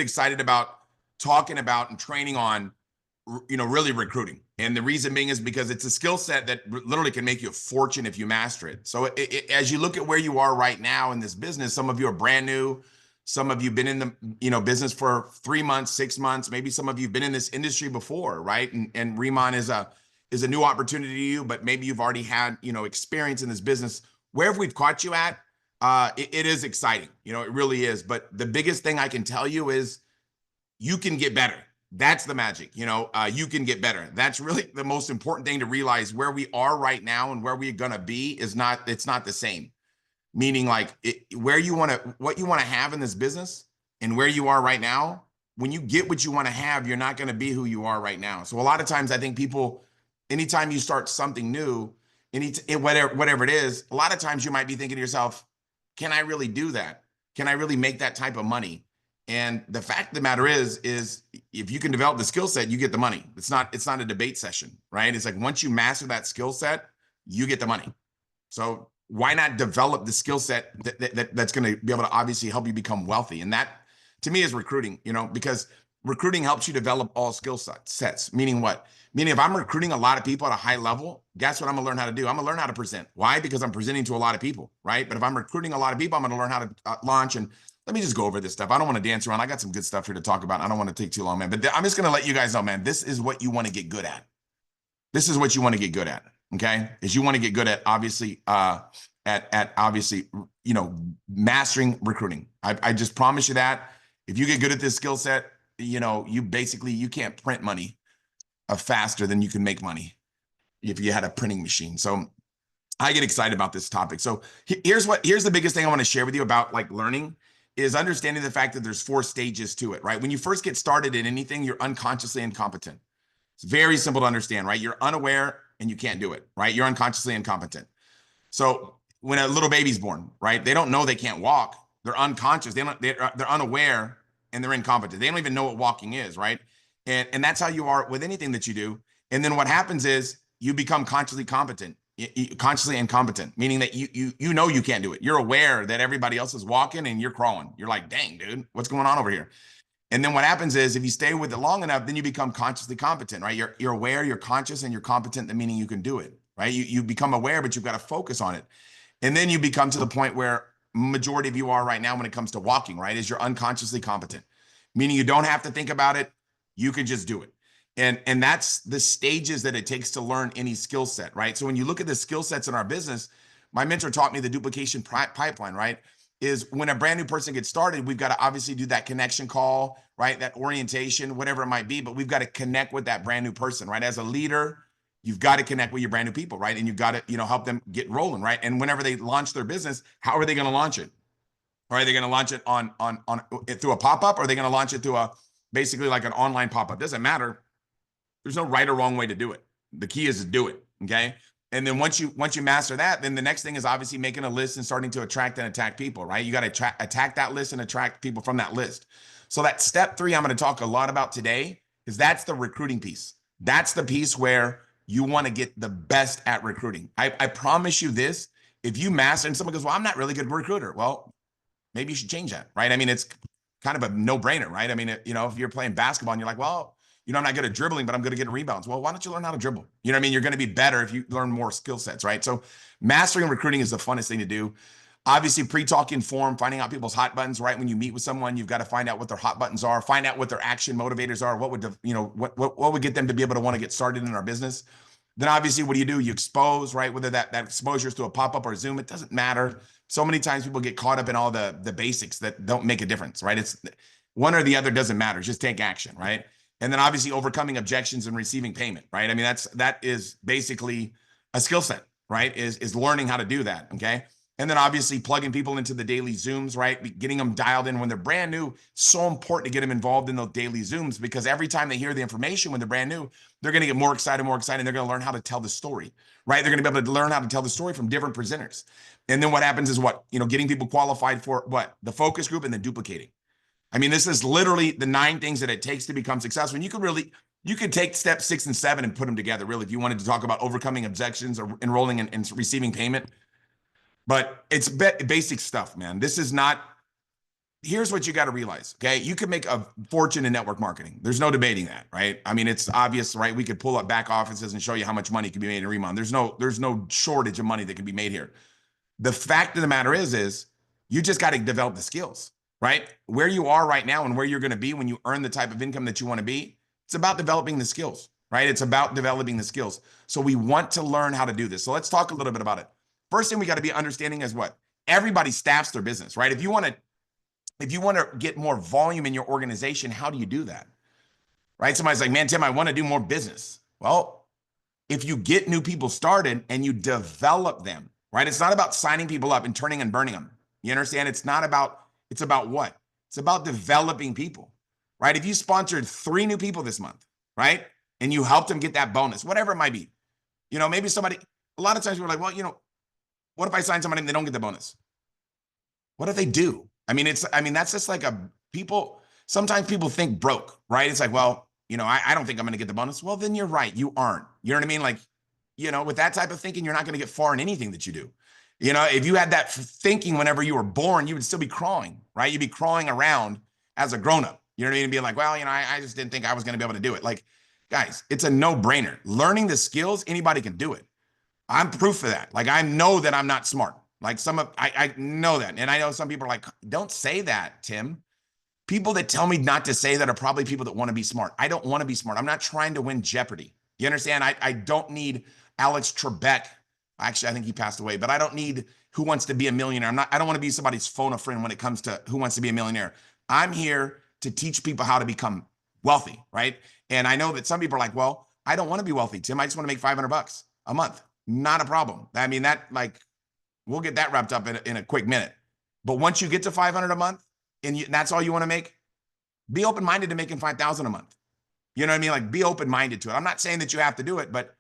excited about talking about and training on, really recruiting. And the reason being is because it's a skill set that literally can make you a fortune if you master it. So as you look at where you are right now in this business, some of you are brand new. Some of you have been in the, business for 3 months, 6 months. Maybe some of you have been in this industry before, right? And Riman is a new opportunity to you, but maybe you've already had, experience in this business. Wherever we've caught you at, it is exciting. It really is. But the biggest thing I can tell you is you can get better. That's the magic. You can get better. That's really the most important thing to realize. Where we are right now and where we're going to be it's not the same. Meaning like what you want to have in this business and where you are right now, when you get what you want to have, you're not going to be who you are right now. So a lot of times I think people, anytime you start something new, whatever it is, a lot of times you might be thinking to yourself, can I really do that? Can I really make that type of money? And the fact of the matter is if you can develop the skill set, you get the money. It's not a debate session, right? It's like once you master that skill set, you get the money. So why not develop the skill set that's going to be able to obviously help you become wealthy? And that to me is recruiting, because recruiting helps you develop all skill sets. Meaning what? Meaning if I'm recruiting a lot of people at a high level, guess what I'm going to learn how to do? I'm going to learn how to present. Why? Because I'm presenting to a lot of people, right? But if I'm recruiting a lot of people, I'm going to learn how to launch. And let me just go over this stuff. I don't want to dance around. I got some good stuff here to talk about. I don't want to take too long, man. But I'm just going to let you guys know, man, this is what you want to get good at. This is what you want to get good at. Okay. Is you want to get good at obviously, mastering recruiting. I just promise you that if you get good at this skill set, you can't print money faster than you can make money if you had a printing machine. So I get excited about this topic. So here's the biggest thing I want to share with you about like learning is understanding the fact that there's 4 stages to it, right? When you first get started in anything, you're unconsciously incompetent. It's very simple to understand, right? You're unaware and you can't do it, right? You're unconsciously incompetent. So when a little baby's born, right? They don't know they can't walk. They're unconscious. They're unaware and they're incompetent. They don't even know what walking is, right? And that's how you are with anything that you do. And then what happens is you become consciously competent. Consciously incompetent, meaning that you know you can't do it. You're aware that everybody else is walking and you're crawling. You're like, dang, dude, what's going on over here? And then what happens is if you stay with it long enough, then you become consciously competent, right? You're aware, you're conscious, and you're competent, meaning you can do it, right? You become aware, but you've got to focus on it. And then you become to the point where majority of you are right now when it comes to walking, right? Is you're unconsciously competent, meaning you don't have to think about it. You can just do it. And that's the stages that it takes to learn any skill set, right? So when you look at the skill sets in our business, my mentor taught me the duplication pipeline, right? Is when a brand new person gets started, we've got to obviously do that connection call, right? That orientation, whatever it might be, but we've got to connect with that brand new person, right? As a leader, you've got to connect with your brand new people, right? And you've got to, help them get rolling, right? And whenever they launch their business, how are they going to launch it? Are they going to launch it on through a pop-up? Or are they going to launch it through basically like an online pop-up? Doesn't matter. There's no right or wrong way to do it. The key is to do it. Okay. And then once you master that, then the next thing is obviously making a list and starting to attract and attack people, right? You got to attack that list and attract people from that list. So that step 3, I'm going to talk a lot about today is that's the recruiting piece. That's the piece where you want to get the best at recruiting. I promise you this, if you master, and someone goes, well, I'm not really good at recruiter. Well, maybe you should change that, right? I mean, it's kind of a no-brainer, right? I mean, if you're playing basketball and you're like, well, I'm not good at dribbling, but I'm good at getting rebounds. Well, why don't you learn how to dribble? You know what I mean? You're going to be better if you learn more skill sets, right? So mastering recruiting is the funnest thing to do. Obviously, pre-talk inform, finding out people's hot buttons, right? When you meet with someone, you've got to find out what their hot buttons are, find out what their action motivators are, what would, what would get them to be able to want to get started in our business. Then obviously, what do? You expose, right? Whether that exposure is to a pop-up or Zoom, it doesn't matter. So many times people get caught up in all the basics that don't make a difference, right? It's one or the other doesn't matter. Just take action, right? And then obviously overcoming objections and receiving payment, right? I mean, that is basically a skill set, right? Is learning how to do that, okay? And then obviously plugging people into the daily Zooms, right? Getting them dialed in when they're brand new. So important to get them involved in those daily Zooms because every time they hear the information when they're brand new, they're going to get more excited, and they're going to learn how to tell the story, right? They're going to be able to learn how to tell the story from different presenters. And then what happens is what? Getting people qualified for what? The focus group and then duplicating. I mean, this is literally the 9 things that it takes to become successful. And you could take steps 6 and 7 and put them together, really, if you wanted to talk about overcoming objections or enrolling and receiving payment. But it's basic stuff, man. This is not here's what you got to realize. Okay. You could make a fortune in network marketing. There's no debating that, right? I mean, it's obvious, right? We could pull up back offices and show you how much money can be made in Riman. There's no shortage of money that can be made here. The fact of the matter is you just got to develop the skills, right? Where you are right now and where you're going to be when you earn the type of income that you want to be, it's about developing the skills, right? It's about developing the skills. So we want to learn how to do this. So let's talk a little bit about it. First thing we got to be understanding is what? Everybody staffs their business, right? If you want to get more volume in your organization, how do you do that? Right? Somebody's like, man, Tim, I want to do more business. Well, if you get new people started and you develop them, right? It's not about signing people up and turning and burning them. You understand? It's about what? It's about developing people, right? If you sponsored 3 new people this month, right? And you helped them get that bonus, whatever it might be, maybe somebody, a lot of times we're like, well, what if I sign somebody and they don't get the bonus? What if they do? That's just like sometimes people think broke, right? It's like, well, I don't think I'm going to get the bonus. Well, then you're right. You aren't. You know what I mean? Like, with that type of thinking, you're not going to get far in anything that you do. If you had that thinking whenever you were born, you would still be crawling, right? You'd be crawling around as a grown-up. You know what I mean? And be like, well, I just didn't think I was going to be able to do it. Like, guys, it's a no-brainer. Learning the skills, anybody can do it. I'm proof of that. Like, I know that I'm not smart. Like I know that. And I know some people are like, don't say that, Tim. People that tell me not to say that are probably people that want to be smart. I don't want to be smart. I'm not trying to win Jeopardy. You understand? I don't need Alex Trebek. Actually, I think he passed away, but I don't need Who Wants to Be a Millionaire. I don't want to be somebody's phone a friend when it comes to Who Wants to Be a Millionaire. I'm here to teach people how to become wealthy, right? And I know that some people are like, well, I don't want to be wealthy, Tim. I just want to make $500 a month. Not a problem. We'll get that wrapped up in a quick minute. But once you get to 500 a month and that's all you want to make, be open-minded to making 5,000 a month. You know what I mean? Like, be open-minded to it. I'm not saying that you have to do it, but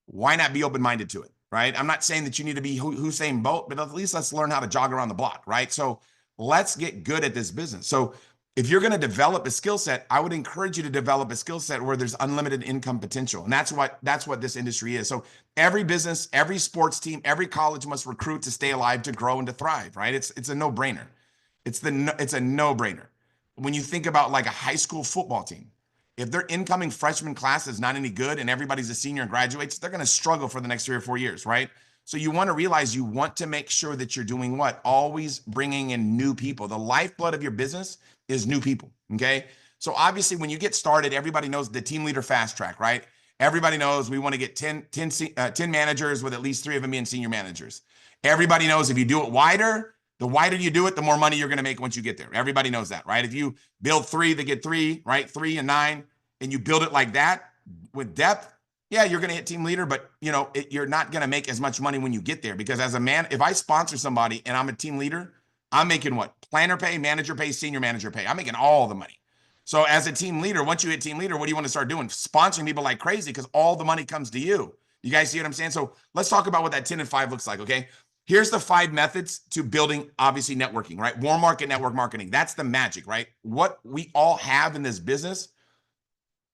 why not be open-minded to it, right? I'm not saying that you need to be Usain Bolt, but at least let's learn how to jog around the block, right? So let's get good at this business. So if you're going to develop a skill set, I would encourage you to develop a skill set where there's unlimited income potential. And that's what this industry is. So every business, every sports team, every college must recruit to stay alive, to grow, and to thrive, right? It's a no-brainer. It's a no-brainer. When you think about like a high school football team, if their incoming freshman class is not any good and everybody's a senior and graduates, they're going to struggle for the next 3 or 4 years, right? So you want to realize you want to make sure that you're doing what? Always bringing in new people. The lifeblood of your business is new people, okay? So obviously when you get started, everybody knows the team leader fast track, right? Everybody knows we want to get 10 managers with at least 3 of them being senior managers. Everybody knows if you do it wider, the wider you do it, the more money you're going to make once you get there. Everybody knows that, right? If you build 3, they get 3, right? 3 and 9, and you build it like that with depth, yeah, you're going to hit team leader, but you're not going to make as much money when you get there, because as a man, if I sponsor somebody and I'm a team leader, I'm making what? Planner pay, manager pay, senior manager pay. I'm making all the money. So as a team leader, once you hit team leader, what do you want to start doing? Sponsoring people like crazy, because all the money comes to you. You guys see what I'm saying? So let's talk about what that 10 and 5 looks like, okay? Here's the 5 methods to building, obviously, networking, right? Warm market network marketing. That's the magic, right? What we all have in this business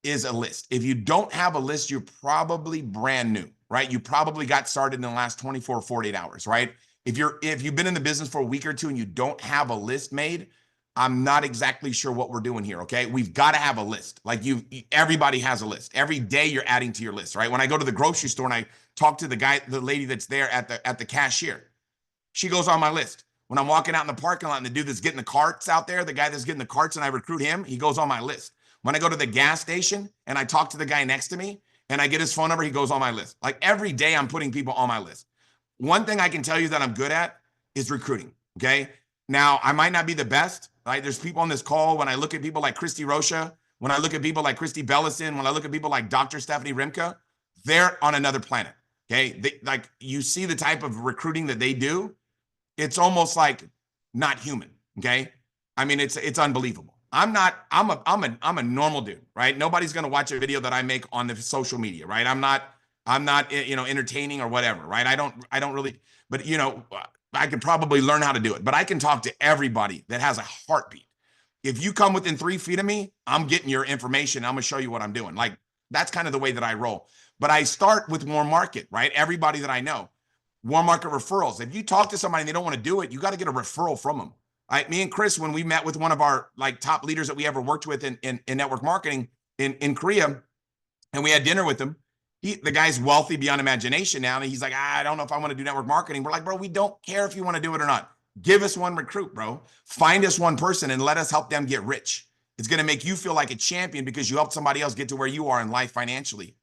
is a list. If you don't have a list, you're probably brand new, right? You probably got started in the last 24 or 48 hours, right? If you've been in the business for a week or 2 and you don't have a list made, I'm not exactly sure what we're doing here, okay? We've got to have a list. Like everybody has a list. Every day you're adding to your list, right? When I go to the grocery store and I talk to the lady that's there at the cashier, she goes on my list. When I'm walking out in the parking lot and the dude that's getting the carts out there, the guy that's getting the carts and I recruit him, he goes on my list. When I go to the gas station and I talk to the guy next to me and I get his phone number, he goes on my list. Like every day I'm putting people on my list. One thing I can tell you that I'm good at is recruiting, okay? Now, I might not be the best, right? There's people on this call, when I look at people like Christy Rocha, when I look at people like Christy Bellison, when I look at people like Dr. Stephanie Rimka, they're on another planet, okay? You see the type of recruiting that they do, it's almost like not human, okay? I mean, it's unbelievable. I'm a normal dude, right? Nobody's going to watch a video that I make on the social media, right? I'm not entertaining or whatever, right? I don't really, but I could probably learn how to do it, but I can talk to everybody that has a heartbeat. If you come within 3 feet of me, I'm getting your information. I'm going to show you what I'm doing. Like, that's kind of the way that I roll. But I start with warm market, right? Everybody that I know, warm market referrals. If you talk to somebody and they don't want to do it, you got to get a referral from them. Me and Chris, when we met with one of our like top leaders that we ever worked with in network marketing in Korea, and we had dinner with him. The guy's wealthy beyond imagination now. And he's like, I don't know if I want to do network marketing. We're like, bro, we don't care if you want to do it or not. Give us one recruit, bro. Find us one person and let us help them get rich. It's going to make you feel like a champion because you helped somebody else get to where you are in life financially.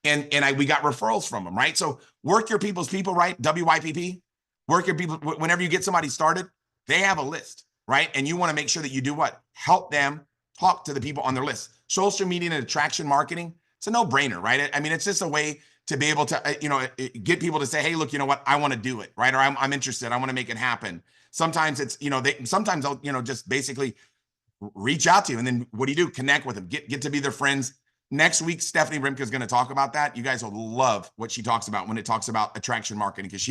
And we got referrals from them, right? So work your people's people, right? WYPP. Work your people. Whenever you get somebody started, they have a list, right? And you want to make sure that you do what? Help them talk to the people on their list. Social media and attraction marketing, it's a no-brainer, right? I mean, it's just a way to be able to, get people to say, hey, look, you know what? I want to do it, right? Or I'm interested. I want to make it happen. Sometimes it's, sometimes they'll, just basically reach out to you. And then what do? Connect with them, get to be their friends. Next week, Stephanie Rimka is going to talk about that. You guys will love what she talks about when it talks about attraction marketing, because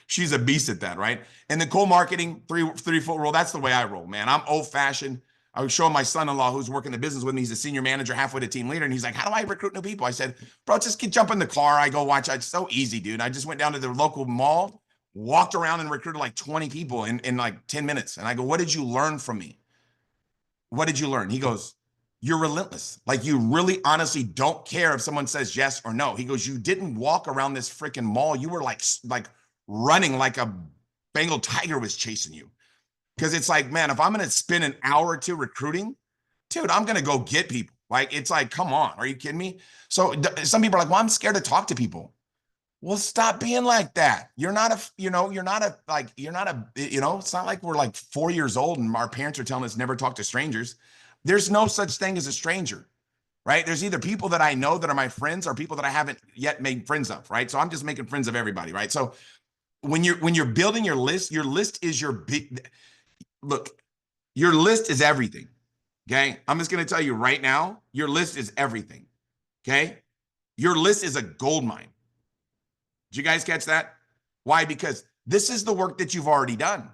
she's a beast at that, right? And the cold marketing, 3-foot rule, that's the way I roll, man. I'm old-fashioned. I was showing my son-in-law who's working the business with me. He's a senior manager, halfway to team leader. And he's like, how do I recruit new people? I said, bro, just jump in the car. I go watch. It's so easy, dude. I just went down to the local mall, walked around and recruited like 20 people in like 10 minutes. And I go, what did you learn from me? What did you learn? He goes, you're relentless. Like, you really honestly don't care if someone says yes or no. He goes, you didn't walk around this freaking mall. You were like running like a Bengal tiger was chasing you. Because it's like, man, if I'm going to spend an hour or two recruiting, dude, I'm going to go get people. Like, it's like, come on, are you kidding me? So some people are like, well, I'm scared to talk to people. Well, stop being like that. It's not like we're like 4 years old and our parents are telling us never talk to strangers. There's no such thing as a stranger, right? There's either people that I know that are my friends or people that I haven't yet made friends of, right? So I'm just making friends of everybody, right? So when you're building your list is your big. Look, your list is everything, okay? I'm just going to tell you right now, your list is everything, okay? Your list is a gold mine. Did you guys catch that? Why? Because this is the work that you've already done.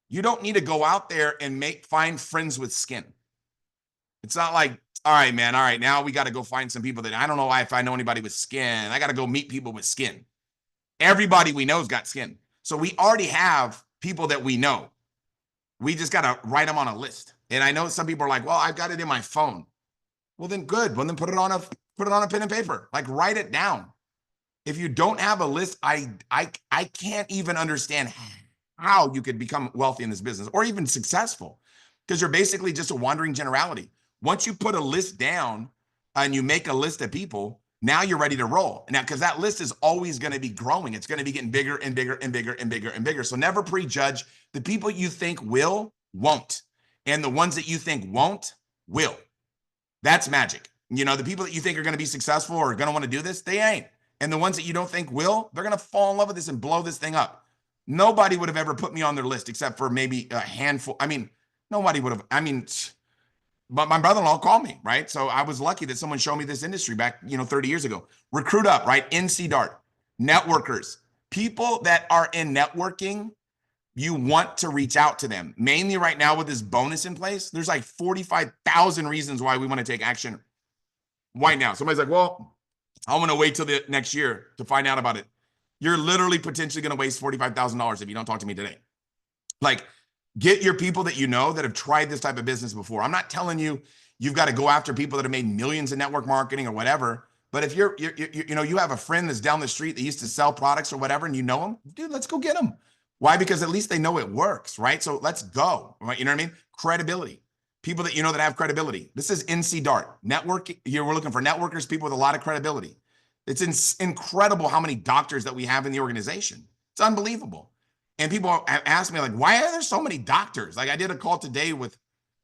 You don't need to go out there and find friends with skin. It's not like, all right, man, all right, now we got to go find some people that I don't know if I know anybody with skin. I got to go meet people with skin. Everybody we know's got skin. So we already have people that we know. We just got to write them on a list. And I know some people are like, well, I've got it in my phone. Well, then good. Well, then put it on a pen and paper. Like, write it down. If you don't have a list, I can't even understand how you could become wealthy in this business or even successful, because you're basically just a wandering generality. Once you put a list down and you make a list of people, now you're ready to roll. Now, because that list is always going to be growing. It's going to be getting bigger and bigger and bigger and bigger and bigger. So never prejudge. The people you think will, won't. And the ones that you think won't, will. That's magic. The people that you think are going to be successful or are going to want to do this, they ain't. And the ones that you don't think will, they're going to fall in love with this and blow this thing up. Nobody would have ever put me on their list except for maybe a handful. I mean, nobody would have. But my brother-in-law called me, right? So I was lucky that someone showed me this industry back, 30 years ago. Recruit Up, right? NC Dart, networkers, people that are in networking. You want to reach out to them. Mainly right now with this bonus in place, there's like 45,000 reasons why we want to take action right now. Somebody's like, well, I want to wait till the next year to find out about it. You're literally potentially going to waste $45,000 if you don't talk to me today. Like, get your people that you know that have tried this type of business before. I'm not telling you you've got to go after people that have made millions in network marketing or whatever. But if you have a friend that's down the street that used to sell products or whatever, and you know them, dude, let's go get them. Why? Because at least they know it works, right? So let's go, right? You know what I mean? Credibility. People that you know that have credibility. This is NC Dart. Network. We're looking for networkers, people with a lot of credibility. It's incredible how many doctors that we have in the organization. It's unbelievable. And people have asked me, like, why are there so many doctors? Like, I did a call today with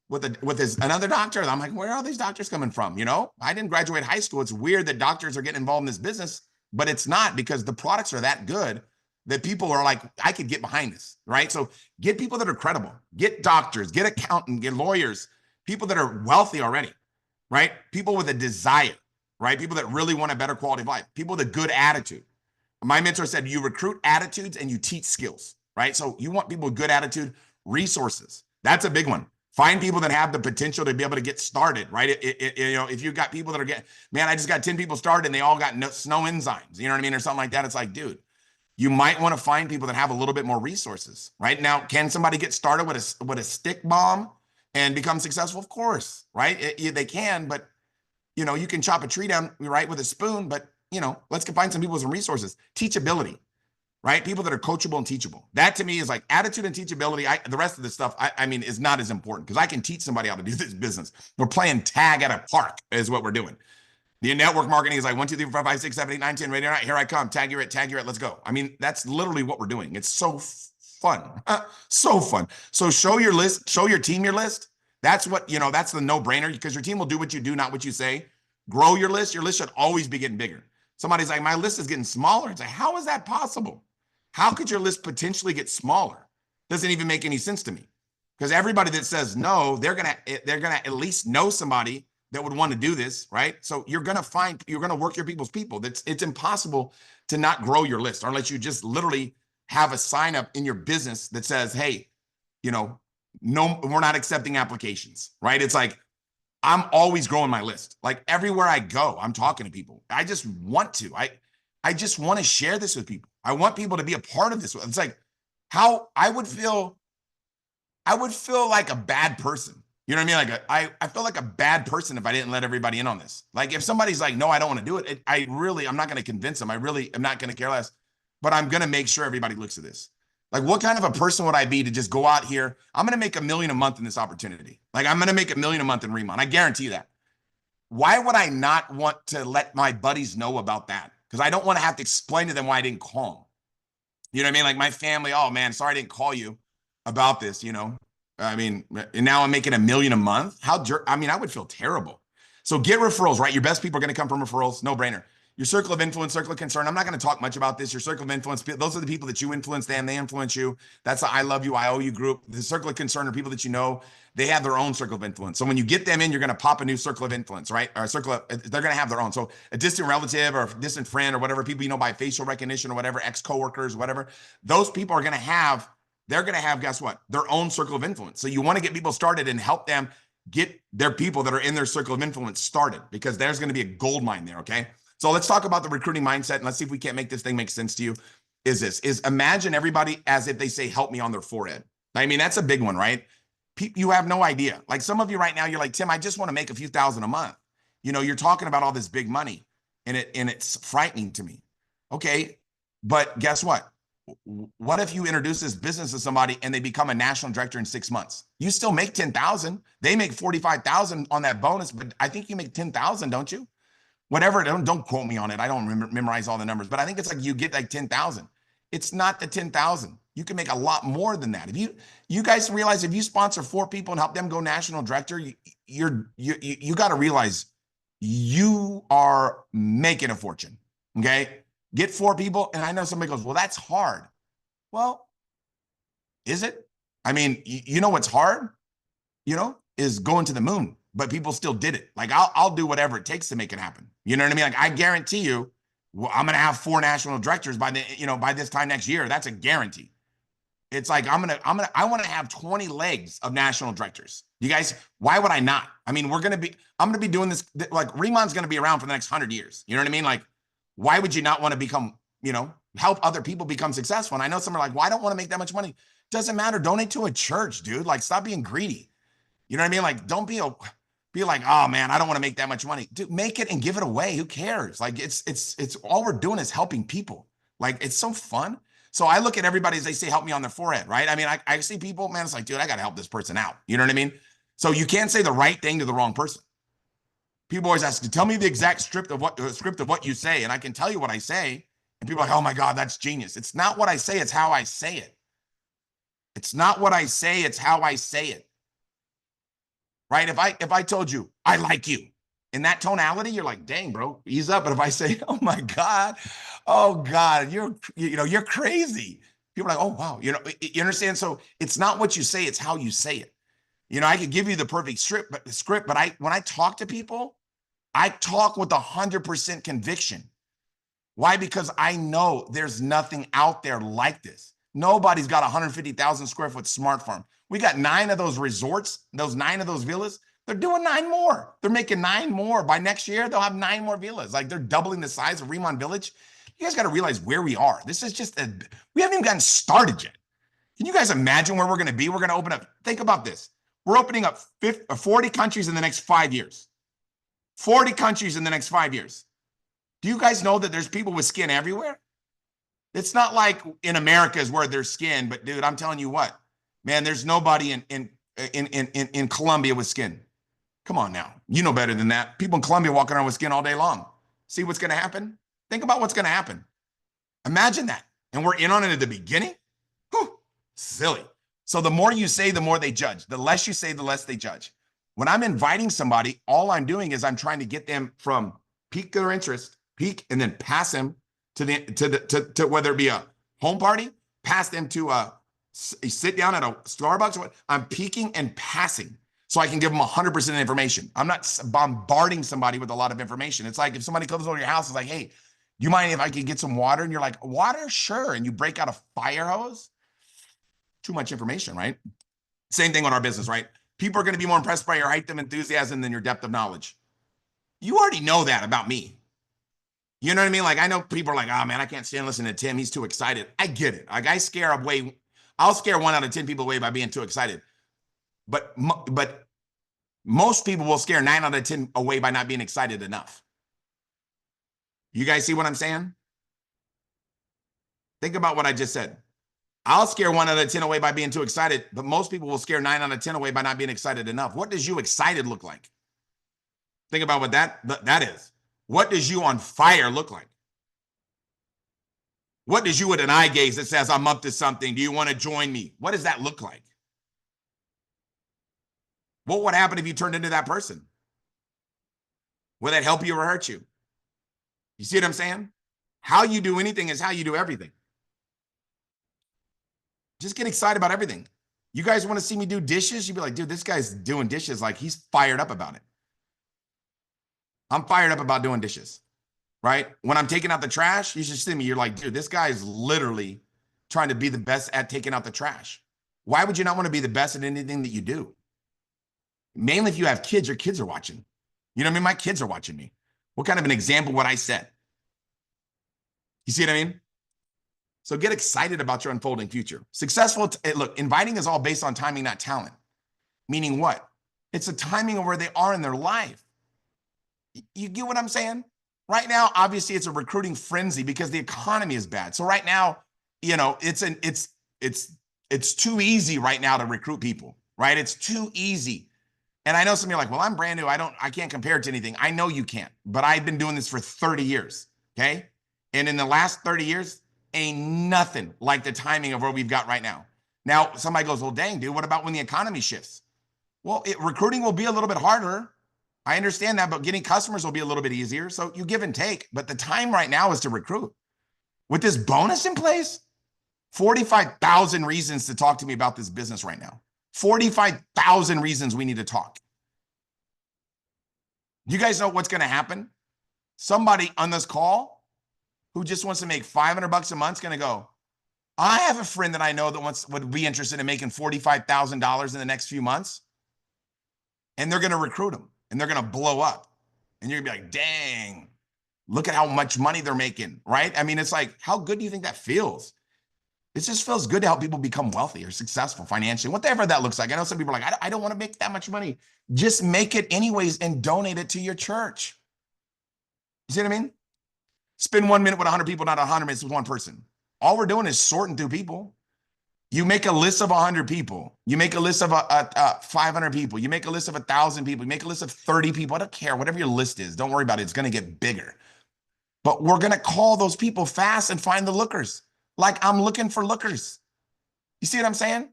another doctor. And I'm like, where are these doctors coming from? I didn't graduate high school. It's weird that doctors are getting involved in this business, but it's not, because the products are that good that people are like, I could get behind this, right? So get people that are credible. Get doctors, get accountants, get lawyers, people that are wealthy already, right? People with a desire, right? People that really want a better quality of life, people with a good attitude. My mentor said, you recruit attitudes and you teach skills, right? So you want people with good attitude, resources. That's a big one. Find people that have the potential to be able to get started, right? If you've got people that are I just got 10 people started and they all got no enzymes, you know what I mean? Or something like that. It's like, dude, You might want to find people that have a little bit more resources. Right now, can somebody get started with a stick bomb and become successful? Of course, right? They can, but you can chop a tree down, right, with a spoon. But let's find some people with some resources. Teachability, right? People that are coachable and teachable. That to me is like attitude and teachability. The rest of the stuff, I mean, is not as important because I can teach somebody how to do this business. We're playing tag at a park is what we're doing. The network marketing is like 1, 2, 3, 4, 5, 6, 7, 8, 9, 10, ready or not, here I come. Tag you're it, let's go. I mean, that's literally what we're doing. It's so fun. So fun. So show your list, show your team your list. That's what, that's the no-brainer because your team will do what you do, not what you say. Grow your list. Your list should always be getting bigger. Somebody's like, my list is getting smaller. It's like, how is that possible? How could your list potentially get smaller? Doesn't even make any sense to me. Because everybody that says no, they're gonna at least know somebody that would want to do this, right? So you're gonna work your people's people. It's impossible to not grow your list unless you just literally have a sign up in your business that says, hey, no, we're not accepting applications, right? It's like, I'm always growing my list. Like everywhere I go, I'm talking to people. I just want to. I just want to share this with people. I want people to be a part of this. It's like how I would feel like a bad person. You know what I mean? Like I feel like a bad person if I didn't let everybody in on this. Like if somebody's like, no, I don't want to do it. I'm not going to convince them. I really am not going to care less, but I'm going to make sure everybody looks at this. Like what kind of a person would I be to just go out here? I'm going to make $1 million a month in this opportunity. Like I'm going to make $1 million a month in Riman. I guarantee that. Why would I not want to let my buddies know about that? Because I don't want to have to explain to them why I didn't call them. You know what I mean? Like my family, oh man, sorry I didn't call you about this, I mean, and now I'm making $1 million a month. I mean, I would feel terrible. So get referrals, right? Your best people are going to come from referrals. No brainer. Your circle of influence, circle of concern. I'm not going to talk much about this. Your circle of influence, those are the people that you influence them. They influence you. That's the I love you, I owe you group. The circle of concern are people that they have their own circle of influence. So when you get them in, you're going to pop a new circle of influence, right? Or they're going to have their own. So a distant relative or a distant friend or whatever, people by facial recognition or whatever, ex-coworkers, whatever, those people are going to have, guess what? Their own circle of influence. So you want to get people started and help them get their people that are in their circle of influence started because there's going to be a gold mine there, okay? So let's talk about the recruiting mindset and let's see if we can't make this thing make sense to you. Is imagine everybody as if they say, help me on their forehead. I mean, that's a big one, right? You have no idea. Like some of you right now, you're like, Tim, I just want to make a few thousand a month. You're talking about all this big money and it's frightening to me. Okay. But guess what? What if you introduce this business to somebody and they become a national director in 6 months? You still make 10,000. They make 45,000 on that bonus, but I think you make 10,000, don't you? Whatever, don't quote me on it. I don't memorize all the numbers, but I think it's like you get like 10,000. It's not the 10,000. You can make a lot more than that. If you guys realize if you sponsor 4 people and help them go national director, you got to realize you are making a fortune. Okay, get 4 people, and I know somebody goes, well, that's hard. Well, is it? I mean, you know what's hard? Is going to the moon. But people still did it. Like I'll do whatever it takes to make it happen. You know what I mean? Like I guarantee you, I'm gonna have 4 national directors by this time next year. That's a guarantee. It's like I want to have 20 legs of national directors. You guys, why would I not? I mean, I'm gonna be doing this. Like Riman's gonna be around for the next 100 years. You know what I mean? Like, why would you not want to become, help other people become successful? And I know some are like, well, I don't want to make that much money. Doesn't matter. Donate to a church, dude. Like, stop being greedy. You know what I mean? Like, don't be like, oh man, I don't want to make that much money. Dude, make it and give it away. Who cares? Like it's all we're doing is helping people. Like it's so fun. So I look at everybody as they say, help me on their forehead, right? I mean, I see people, man, it's like, dude, I got to help this person out. You know what I mean? So you can't say the right thing to the wrong person. People always ask, tell me the exact script of what you say. And I can tell you what I say. And people are like, oh my God, that's genius. It's not what I say. It's how I say it. It's not what I say. It's how I say it. Right? If I told you, I like you in that tonality, you're like, dang, bro, ease up. But if I say, oh my God, you're crazy. People are like, oh, wow. You understand? So it's not what you say, it's how you say it. I could give you the perfect script, but when I talk to people, I talk with 100% conviction. Why? Because I know there's nothing out there like this. Nobody's got 150,000 square foot smart farm. We got 9 of those resorts, 9 of those villas. They're doing 9 more. They're making 9 more. By next year, they'll have 9 more villas. Like they're doubling the size of Riman Village. You guys got to realize where we are. This is just, we haven't even gotten started yet. Can you guys imagine where we're going to be? We're going to open up. Think about this. We're opening up 40 countries in the next 5 years. 40 countries in the next 5 years. Do you guys know that there's people with skin everywhere? It's not like in America is where there's skin, but dude, I'm telling you what, man, there's nobody in Colombia with skin. Come on now. You know better than that. People in Colombia walking around with skin all day long. See what's going to happen? Think about what's going to happen. Imagine that. And we're in on it at the beginning? Whew, silly. So the more you say, the more they judge. The less you say, the less they judge. When I'm inviting somebody, all I'm doing is I'm trying to get them from pique their interest, peak, and then pass them to whether it be a home party, pass them to sit down at a Starbucks. I'm peaking and passing so I can give them 100% information. I'm not bombarding somebody with a lot of information. It's like if somebody comes over to your house, it's like, hey, do you mind if I could get some water? And you're like, water? Sure. And you break out a fire hose. Too much information, right? Same thing on our business, right? People are going to be more impressed by your height of enthusiasm than your depth of knowledge. You already know that about me. You know what I mean? Like, I know people are like, oh man, I can't stand listening to Tim. He's too excited. I get it. Like, I'll scare 1 out of 10 people away by being too excited. But most people will scare 9 out of 10 away by not being excited enough. You guys see what I'm saying? Think about what I just said. I'll scare 1 out of 10 away by being too excited, but most people will scare 9 out of 10 away by not being excited enough. What does you excited look like? Think about what that is. What does you on fire look like? What does you with an eye gaze that says, I'm up to something? Do you want to join me? What does that look like? What would happen if you turned into that person? Will that help you or hurt you? You see what I'm saying? How you do anything is how you do everything. Just get excited about everything. You guys want to see me do dishes? You'd be like, dude, this guy's doing dishes like he's fired up about it. I'm fired up about doing dishes, right? When I'm taking out the trash, you should see me. You're like, dude, this guy is literally trying to be the best at taking out the trash. Why would you not want to be the best at anything that you do? Mainly if you have kids, your kids are watching. You know what I mean? My kids are watching me. What kind of an example would I set? You see what I mean? So get excited about your unfolding future. Look, inviting is all based on timing, not talent. Meaning what? It's the timing of where they are in their life. You get what I'm saying? Right now, obviously, it's a recruiting frenzy because the economy is bad. So right now, you know, it's too easy right now to recruit people, right? It's too easy. And I know some of you are like, well, I'm brand new. I can't compare it to anything. I know you can't, but I've been doing this for 30 years, okay? And in the last 30 years, ain't nothing like the timing of where we've got right now. Now, somebody goes, well, dang, dude, what about when the economy shifts? Well, recruiting will be a little bit harder. I understand that, but getting customers will be a little bit easier. So you give and take, but the time right now is to recruit. With this bonus in place, 45,000 reasons to talk to me about this business right now. 45,000 reasons we need to talk. You guys know what's going to happen? Somebody on this call who just wants to make $500 a month is going to go, I have a friend that I know that would be interested in making $45,000 in the next few months. And they're going to recruit them. And they're going to blow up. And you're going to be like, dang, look at how much money they're making, right? I mean, it's like, how good do you think that feels? It just feels good to help people become wealthy or successful financially, whatever that looks like. I know some people are like, I don't want to make that much money. Just make it anyways and donate it to your church. You see what I mean? Spend 1 minute with 100 people, not 100 minutes with one person. All we're doing is sorting through people. You make a list of 100 people. You make a list of 500 people. You make a list of 1,000 people. You make a list of 30 people. I don't care. Whatever your list is, don't worry about it. It's going to get bigger. But we're going to call those people fast and find the lookers. Like I'm looking for lookers. You see what I'm saying?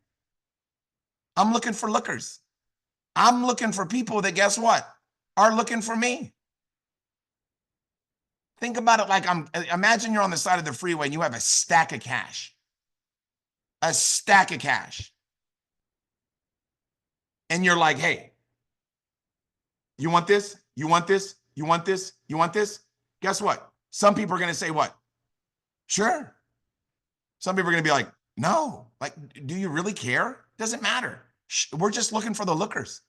I'm looking for lookers. I'm looking for people that, guess what, are looking for me. Think about it like imagine you're on the side of the freeway and you have a stack of cash. A stack of cash. And you're like, hey, you want this? You want this? You want this? You want this? Guess what? Some people are going to say what? Sure. Some people are going to be like, no, like, do you really care? Doesn't matter. We're just looking for the lookers.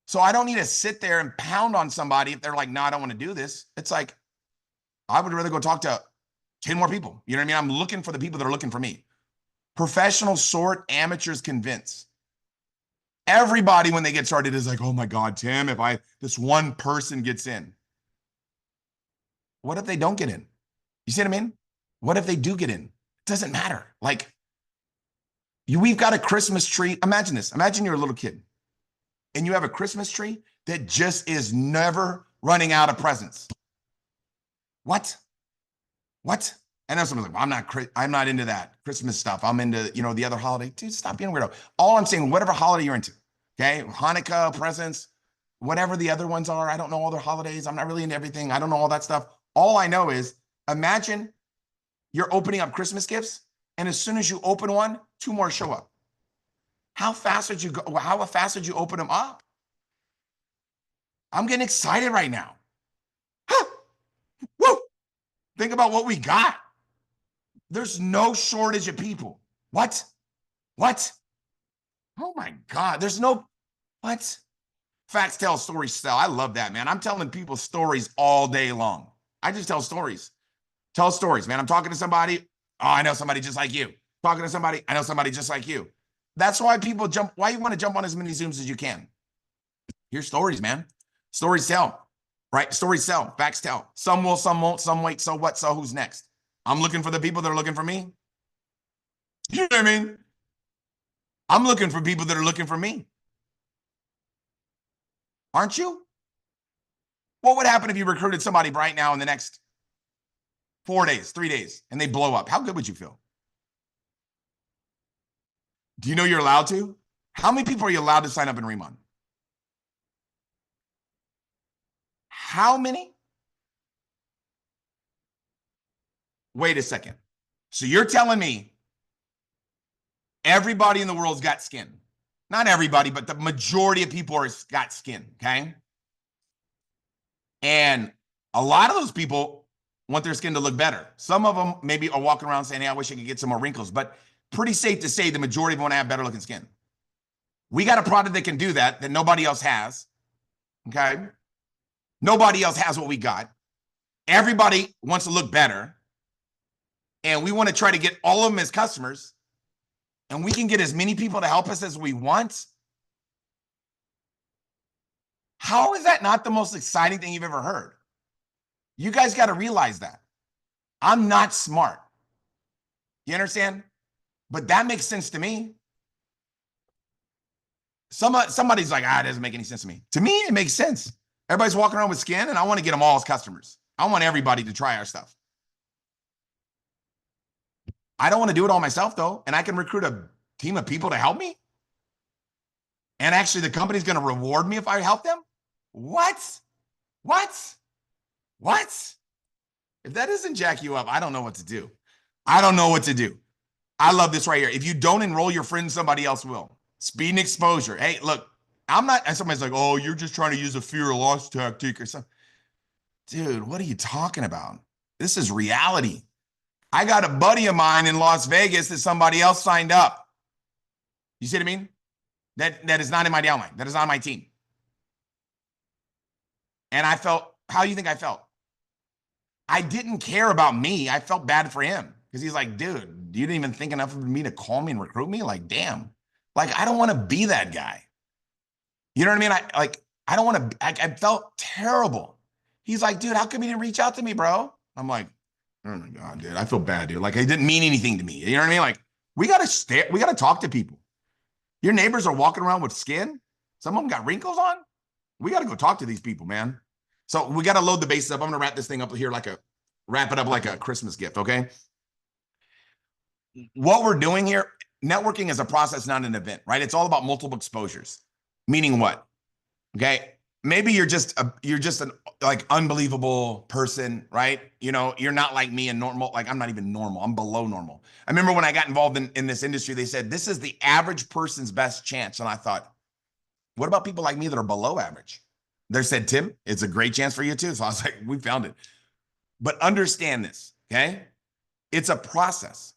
So I don't need to sit there and pound on somebody if they're like, no, I don't want to do this. It's like, I would rather go talk to 10 more people. You know what I mean? I'm looking for the people that are looking for me. Professionals sort, amateurs convince. Everybody, when they get started, is like, oh my God, Tim, if this one person gets in. What if they don't get in? You see what I mean? What if they do get in? It doesn't matter. Like, we've got a Christmas tree. Imagine this. Imagine you're a little kid and you have a Christmas tree that just is never running out of presents. What? I know someone's like, well, I'm not into that Christmas stuff. I'm into, the other holiday. Dude, stop being a weirdo. All I'm saying, whatever holiday you're into, okay? Hanukkah, presents, whatever the other ones are. I don't know all their holidays. I'm not really into everything. I don't know all that stuff. All I know is, imagine you're opening up Christmas gifts, and as soon as you open one, 2 more show up. How fast would you open them up? I'm getting excited right now. Huh. Woo! Think about what we got. There's no shortage of people. What? Oh my God. What? Facts tell, stories sell. I love that, man. I'm telling people stories all day long. I just tell stories. Tell stories, man. I'm talking to somebody. Oh, I know somebody just like you. Talking to somebody. I know somebody just like you. That's why why you want to jump on as many Zooms as you can. Hear stories, man. Stories tell, right? Stories sell. Facts tell. Some will, some won't, some wait. So what? So who's next? I'm looking for the people that are looking for me. You know what I mean? I'm looking for people that are looking for me. Aren't you? What would happen if you recruited somebody right now in the next 4 days, 3 days, and they blow up? How good would you feel? Do you know you're allowed to? How many people are you allowed to sign up in Riman? How many? Wait a second. So you're telling me everybody in the world's got skin? Not everybody, but the majority of people got skin, okay? And a lot of those people want their skin to look better. Some of them maybe are walking around saying, hey, I wish I could get some more wrinkles, but pretty safe to say the majority of them want to have better looking skin. We got a product that can do that nobody else has, okay? Nobody else has what we got. Everybody wants to look better, and we want to try to get all of them as customers, and we can get as many people to help us as we want. How is that not the most exciting thing you've ever heard? You guys got to realize that. I'm not smart. You understand? But that makes sense to me. Somebody's like, it doesn't make any sense to me. To me, it makes sense. Everybody's walking around with skin, and I want to get them all as customers. I want everybody to try our stuff. I don't want to do it all myself, though, and I can recruit a team of people to help me. And actually, the company's going to reward me if I help them? What? If that doesn't jack you up, I don't know what to do. I love this right here. If you don't enroll your friend, somebody else will. Speed and exposure. Hey, look, I'm not, and somebody's like, oh, you're just trying to use a fear of loss tactic or something. Dude, what are you talking about? This is reality. I got a buddy of mine in Las Vegas that somebody else signed up. You see what I mean? That is not in my downline. That is on my team. And I felt, how do you think I felt? I didn't care about me. I felt bad for him because he's like, dude, you didn't even think enough of me to call me and recruit me? Like, damn. Like, I don't want to be that guy. You know what I mean? I don't want to, I felt terrible. He's like, dude, how come you didn't reach out to me, bro? I'm like, oh my God, dude, I feel bad, dude. Like, it didn't mean anything to me. You know what I mean? Like, we got to talk to people. Your neighbors are walking around with skin. Some of them got wrinkles on. We got to go talk to these people, man. So we got to load the bases up. I'm going to wrap this thing up here wrap it up like a Christmas gift, okay? What we're doing here, networking is a process, not an event, right? It's all about multiple exposures. Meaning what? Okay? Maybe you're just an like unbelievable person, right? You know, you're not like me and normal. Like, I'm not even normal. I'm below normal. I remember when I got involved in this industry, they said, this is the average person's best chance. And I thought, what about people like me that are below average? They said, Tim, it's a great chance for you too. So I was like, we found it. But understand this, okay? It's a process.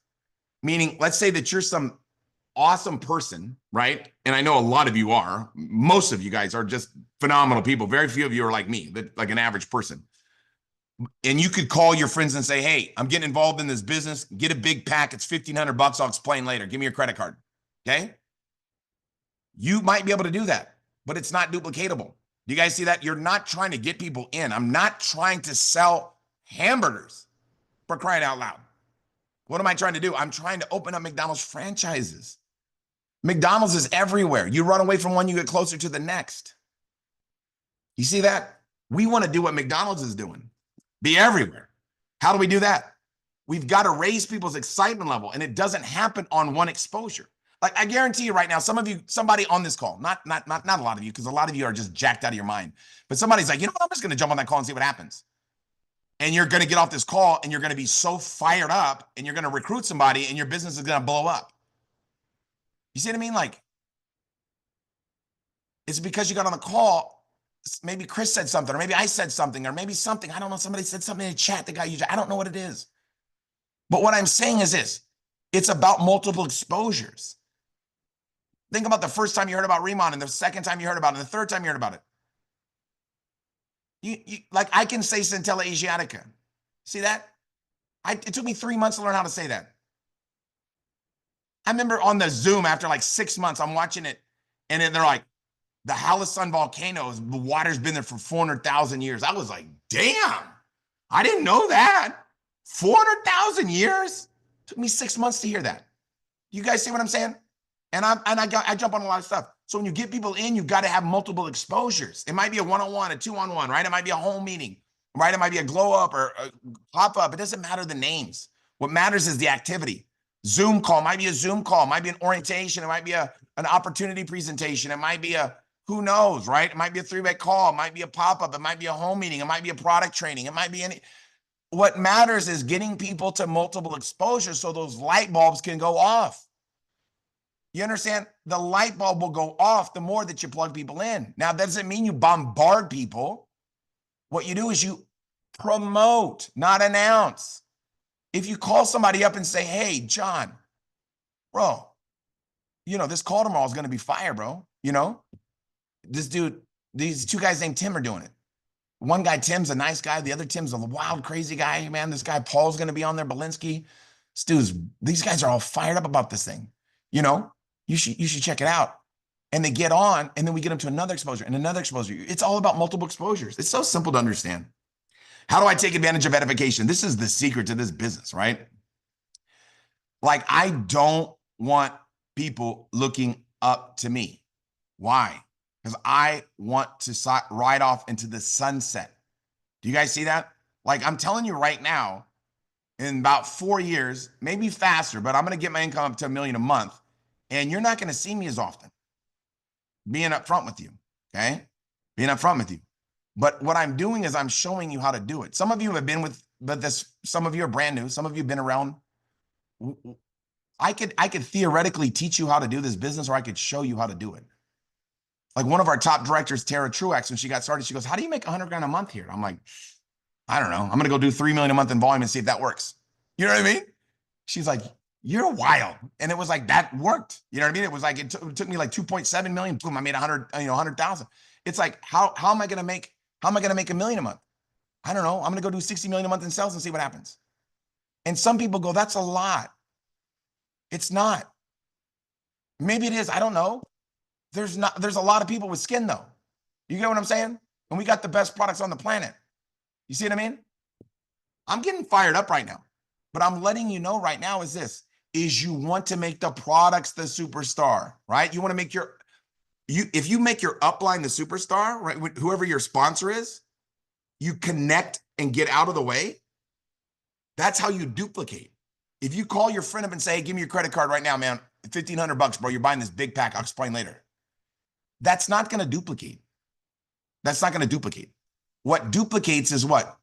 Meaning, let's say that you're some awesome person, right? And I know a lot of you are. Most of you guys are just phenomenal people. Very few of you are like me, like an average person. And you could call your friends and say, hey, I'm getting involved in this business. Get a big pack. It's $1,500. I'll explain later. Give me your credit card. Okay. You might be able to do that, but it's not duplicatable. Do you guys see that? You're not trying to get people in. I'm not trying to sell hamburgers, for crying out loud. What am I trying to do? I'm trying to open up McDonald's franchises. McDonald's is everywhere. You run away from one, you get closer to the next. You see that? We want to do what McDonald's is doing. Be everywhere. How do we do that? We've got to raise people's excitement level, and it doesn't happen on one exposure. Like I guarantee you right now, some of you, somebody on this call, not a lot of you, because a lot of you are just jacked out of your mind. But somebody's like, you know what? I'm just going to jump on that call and see what happens. And you're going to get off this call and you're going to be so fired up and you're going to recruit somebody and your business is going to blow up. You see what I mean? Like, it's because you got on the call. Maybe Chris said something, or maybe I said something, or maybe something. I don't know. Somebody said something in the chat. The guy used, I don't know what it is. But what I'm saying is this: it's about multiple exposures. Think about the first time you heard about Riman, and the second time you heard about it, and the third time you heard about it. You like I can say Centella Asiatica. See that? It took me 3 months to learn how to say that. I remember on the Zoom after like 6 months, I'm watching it, and then they're like, the Halasan volcano, the water's been there for 400,000 years. I was like, damn, I didn't know that. 400,000 years? Took me 6 months to hear that. You guys see what I'm saying? And I jump on a lot of stuff. So when you get people in, you've got to have multiple exposures. It might be a one-on-one, a two-on-one, right? It might be a home meeting, right? It might be a glow up or a pop up. It doesn't matter the names. What matters is the activity. Zoom call might be a Zoom call, might be an orientation. It might be an opportunity presentation. It might be a, who knows, right? It might be a three-way call. It might be a pop-up. It might be a home meeting. It might be a product training. It might be any. What matters is getting people to multiple exposures so those light bulbs can go off. You understand? The light bulb will go off the more that you plug people in. Now, that doesn't mean you bombard people. What you do is you promote, not announce. If you call somebody up and say, hey, John, bro, you know, this call tomorrow is going to be fire, bro. You know, this dude, these two guys named Tim are doing it. One guy, Tim's a nice guy. The other Tim's a wild, crazy guy. Man, this guy, Paul's going to be on there, Belinsky. These guys are all fired up about this thing. You know, you should check it out. And they get on, and then we get them to another exposure and another exposure. It's all about multiple exposures. It's so simple to understand. How do I take advantage of edification? This is the secret to this business, right? Like, I don't want people looking up to me. Why? Because I want to ride off into the sunset. Do you guys see that? Like, I'm telling you right now, in about 4 years, maybe faster, but I'm going to get my income up to $1 million a month. And you're not going to see me as often. Being upfront with you, okay? Being upfront with you. But what I'm doing is I'm showing you how to do it. Some of you have been with this. Some of you are brand new. Some of you have been around. I could theoretically teach you how to do this business, or I could show you how to do it. Like one of our top directors, Tara Truax, when she got started, she goes, how do you make 100 grand a month here? I'm like, I don't know. I'm going to go do 3 million a month in volume and see if that works. You know what I mean? She's like, you're wild. And it was like, that worked. You know what I mean? It was like, it took me like 2.7 million. Boom, I made 100,000. It's like, how am I going to make $1 million a month? I don't know. I'm going to go do 60 million a month in sales and see what happens. And some people go, that's a lot. It's not. Maybe it is. I don't know. There's a lot of people with skin though. You get what I'm saying? And we got the best products on the planet. You see what I mean? I'm getting fired up right now, but I'm letting you know right now is you want to make the products the superstar, right? You want to make if you make your upline the superstar, right? Whoever your sponsor is, you connect and get out of the way. That's how you duplicate. If you call your friend up and say, hey, give me your credit card right now, man, $1,500, bro, you're buying this big pack. I'll explain later. That's not going to duplicate. That's not going to duplicate. What duplicates is what?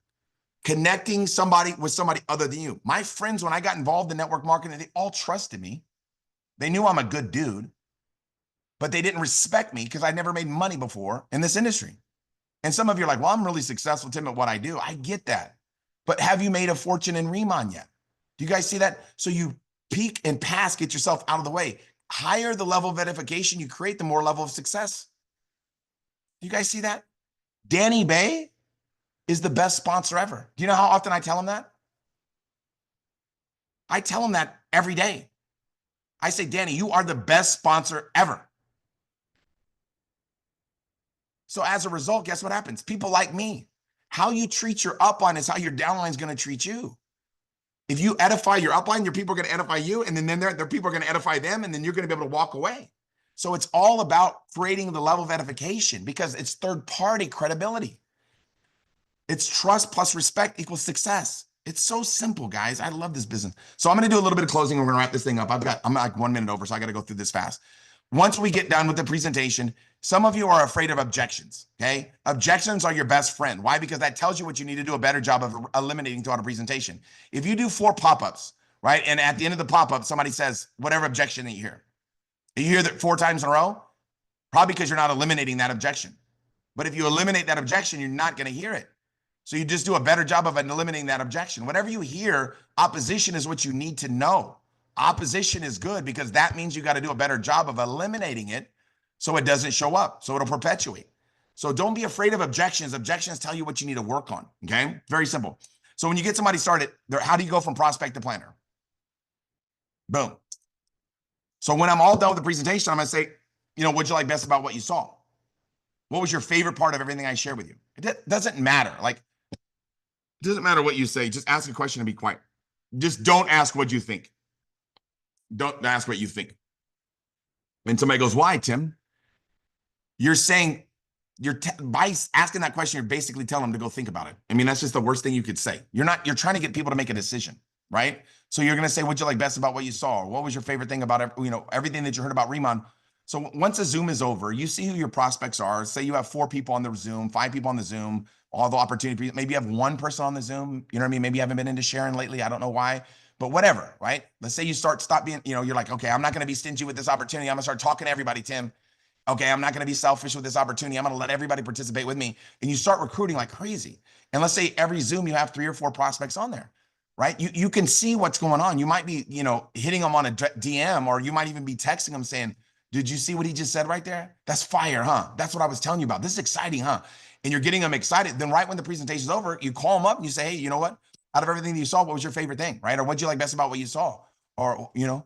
Connecting somebody with somebody other than you. My friends, when I got involved in network marketing, they all trusted me. They knew I'm a good dude, but they didn't respect me because I never made money before in this industry. And some of you are like, well, I'm really successful, Tim, at what I do. I get that. But have you made a fortune in Riman yet? Do you guys see that? So you peak and pass, get yourself out of the way. Higher the level of edification you create, the more level of success. Do you guys see that? Danny Bay, is the best sponsor ever. Do you know how often I tell them that? I tell them that every day. I say, Danny, you are the best sponsor ever. So as a result, guess what happens? People like me. How you treat your upline is how your downline is going to treat you. If you edify your upline, your people are going to edify you, and then their people are going to edify them, and then you're going to be able to walk away. So it's all about creating the level of edification because it's third-party credibility. It's trust plus respect equals success. It's so simple, guys. I love this business. So I'm going to do a little bit of closing. And we're going to wrap this thing up. I'm like 1 minute over, so I got to go through this fast. Once we get done with the presentation, some of you are afraid of objections, okay? Objections are your best friend. Why? Because that tells you what you need to do a better job of eliminating throughout a presentation. If you do 4 pop-ups, right, and at the end of the pop-up, somebody says whatever objection that you hear that 4 times in a row, probably because you're not eliminating that objection. But if you eliminate that objection, you're not going to hear it. So you just do a better job of eliminating that objection. Whatever you hear, opposition is what you need to know. Opposition is good because that means you got to do a better job of eliminating it so it doesn't show up, so it'll perpetuate. So don't be afraid of objections. Objections tell you what you need to work on, okay? Very simple. So when you get somebody started, how do you go from prospect to planner? Boom. So when I'm all done with the presentation, I'm going to say, what'd you like best about what you saw? What was your favorite part of everything I shared with you? It doesn't matter. Like, it doesn't matter what you say. Just ask a question and be quiet. Just don't ask what you think. Don't ask what you think. And somebody goes, why, Tim? You're saying, by asking that question, you're basically telling them to go think about it. I mean, that's just the worst thing you could say. You're trying to get people to make a decision, right? So you're going to say, what'd you like best about what you saw? Or what was your favorite thing about, everything that you heard about Riman? So once a Zoom is over, you see who your prospects are. Say you have 4 people on the Zoom, 5 people on the Zoom, all the opportunity. Maybe you have 1 person on the Zoom. You know what I mean? Maybe you haven't been into sharing lately. I don't know why, but whatever, right? Let's say you stop being, you're like, okay, I'm not going to be stingy with this opportunity. I'm going to start talking to everybody, Tim. Okay, I'm not going to be selfish with this opportunity. I'm going to let everybody participate with me. And you start recruiting like crazy. And let's say every Zoom, you have 3 or 4 prospects on there, right? You can see what's going on. You might be, hitting them on a DM, or you might even be texting them saying, did you see what he just said right there? That's fire, huh? That's what I was telling you about. This is exciting, huh? And you're getting them excited. Then right when the presentation's over, you call them up and you say, hey, you know what? Out of everything that you saw, what was your favorite thing, right? Or what'd you like best about what you saw? Or, where